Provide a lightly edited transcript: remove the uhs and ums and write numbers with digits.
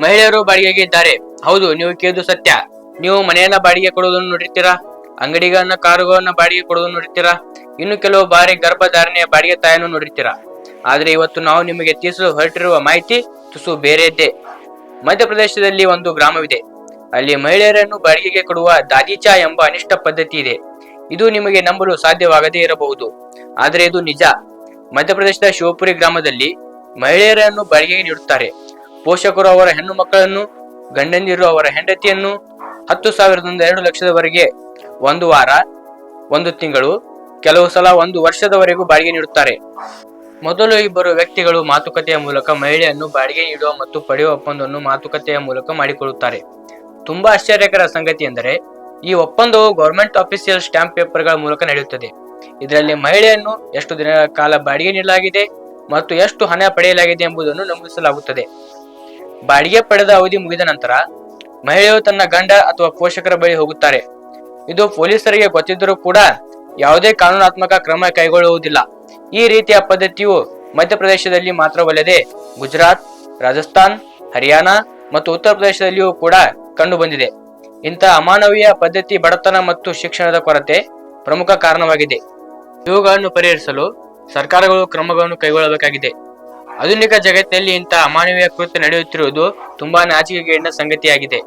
ಮಹಿಳೆಯರು ಬಾಡಿಗೆಗೆ ಇದ್ದಾರೆ. ಹೌದು, ನೀವು ಕೇಳಿದ್ದು ಸತ್ಯ. ನೀವು ಮನೆಯನ್ನ ಬಾಡಿಗೆ ಕೊಡುವುದನ್ನು ನೋಡಿರ್ತೀರಾ, ಅಂಗಡಿಗಳನ್ನ, ಕಾರುಗಳನ್ನ ಬಾಡಿಗೆ ಕೊಡುವುದನ್ನು ನೋಡಿರ್ತೀರಾ, ಇನ್ನು ಕೆಲವು ಬಾರಿ ಗರ್ಭಧಾರಣೆಯ ಬಾಡಿಗೆ ತಾಯನ್ನು ನೋಡಿರ್ತೀರಾ. ಆದ್ರೆ ಇವತ್ತು ನಾವು ನಿಮಗೆ ತಿಳಿಸಲು ಹೊರಟಿರುವ ಮಾಹಿತಿ ತುಸು ಬೇರೆಯದ್ದೇ. ಮಧ್ಯಪ್ರದೇಶದಲ್ಲಿ ಒಂದು ಗ್ರಾಮವಿದೆ. ಅಲ್ಲಿ ಮಹಿಳೆಯರನ್ನು ಬಾಡಿಗೆಗೆ ಕೊಡುವ ದಾದಿಚಾ ಎಂಬ ಅನಿಷ್ಟ ಪದ್ಧತಿ ಇದೆ. ಇದು ನಿಮಗೆ ನಂಬಲು ಸಾಧ್ಯವಾಗದೇ ಇರಬಹುದು, ಆದರೆ ಇದು ನಿಜ. ಮಧ್ಯಪ್ರದೇಶದ ಶಿವಪುರಿ ಗ್ರಾಮದಲ್ಲಿ ಮಹಿಳೆಯರನ್ನು ಬಾಡಿಗೆಗೆ ನೀಡುತ್ತಾರೆ. ಪೋಷಕರು ಅವರ ಹೆಣ್ಣು ಮಕ್ಕಳನ್ನು, ಗಂಡಂದಿರು ಅವರ ಹೆಂಡತಿಯನ್ನು 10,000ದಿಂದ 2,00,000ದವರೆಗೆ ಒಂದು ವಾರ, ಒಂದು ತಿಂಗಳು, ಕೆಲವು ಸಲ 1 ವರ್ಷದವರೆಗೂ ಬಾಡಿಗೆ ನೀಡುತ್ತಾರೆ. ಮೊದಲು ಇಬ್ಬರು ವ್ಯಕ್ತಿಗಳು ಮಾತುಕತೆಯ ಮೂಲಕ ಮಹಿಳೆಯನ್ನು ಬಾಡಿಗೆ ನೀಡುವ ಮತ್ತು ಪಡೆಯುವ ಒಪ್ಪಂದವನ್ನು ಮಾತುಕತೆಯ ಮೂಲಕ ಮಾಡಿಕೊಳ್ಳುತ್ತಾರೆ. ತುಂಬಾ ಆಶ್ಚರ್ಯಕರ ಸಂಗತಿ ಎಂದರೆ ಈ ಒಪ್ಪಂದವು ಗವರ್ಮೆಂಟ್ ಆಫೀಸಿಯಲ್ ಸ್ಟಾಂಪ್ ಪೇಪರ್ಗಳ ಮೂಲಕ ನಡೆಯುತ್ತದೆ. ಇದರಲ್ಲಿ ಮಹಿಳೆಯನ್ನು ಎಷ್ಟು ದಿನಗಳ ಕಾಲ ಬಾಡಿಗೆ ನೀಡಲಾಗಿದೆ ಮತ್ತು ಎಷ್ಟು ಹಣ ಪಡೆಯಲಾಗಿದೆ ಎಂಬುದನ್ನು ನಮೂದಿಸಲಾಗುತ್ತದೆ. ಬಾಡಿಗೆ ಪಡೆದ ಅವಧಿ ಮುಗಿದ ನಂತರ ಮಹಿಳೆಯು ತನ್ನ ಗಂಡ ಅಥವಾ ಪೋಷಕರ ಬಳಿ ಹೋಗುತ್ತಾರೆ. ಇದು ಪೊಲೀಸರಿಗೆ ಗೊತ್ತಿದ್ದರೂ ಕೂಡ ಯಾವುದೇ ಕಾನೂನಾತ್ಮಕ ಕ್ರಮ ಕೈಗೊಳ್ಳುವುದಿಲ್ಲ. ಈ ರೀತಿಯ ಪದ್ಧತಿಯು ಮಧ್ಯಪ್ರದೇಶದಲ್ಲಿ ಮಾತ್ರವಲ್ಲದೆ ಗುಜರಾತ್, ರಾಜಸ್ಥಾನ್, ಹರಿಯಾಣ ಮತ್ತು ಉತ್ತರ ಪ್ರದೇಶದಲ್ಲಿಯೂ ಕೂಡ ಕಂಡು ಬಂದಿದೆ. ಇಂತಹ ಅಮಾನವೀಯ ಪದ್ಧತಿ ಬಡತನ ಮತ್ತು ಶಿಕ್ಷಣದ ಕೊರತೆ ಪ್ರಮುಖ ಕಾರಣವಾಗಿದೆ. ಇವುಗಳನ್ನು ಪರಿಹರಿಸಲು ಸರ್ಕಾರಗಳು ಕ್ರಮಗಳನ್ನು ಕೈಗೊಳ್ಳಬೇಕಾಗಿದೆ. ಆಧುನಿಕ ಜಗತ್ತಿನಲ್ಲಿ ಇಂತಹ ಅಮಾನವೀಯ ಕೃತ್ಯ ನಡೆಯುತ್ತಿರುವುದು ತುಂಬಾ ನಾಚಿಕೆಗೇಡಿನ ಸಂಗತಿಯಾಗಿದೆ.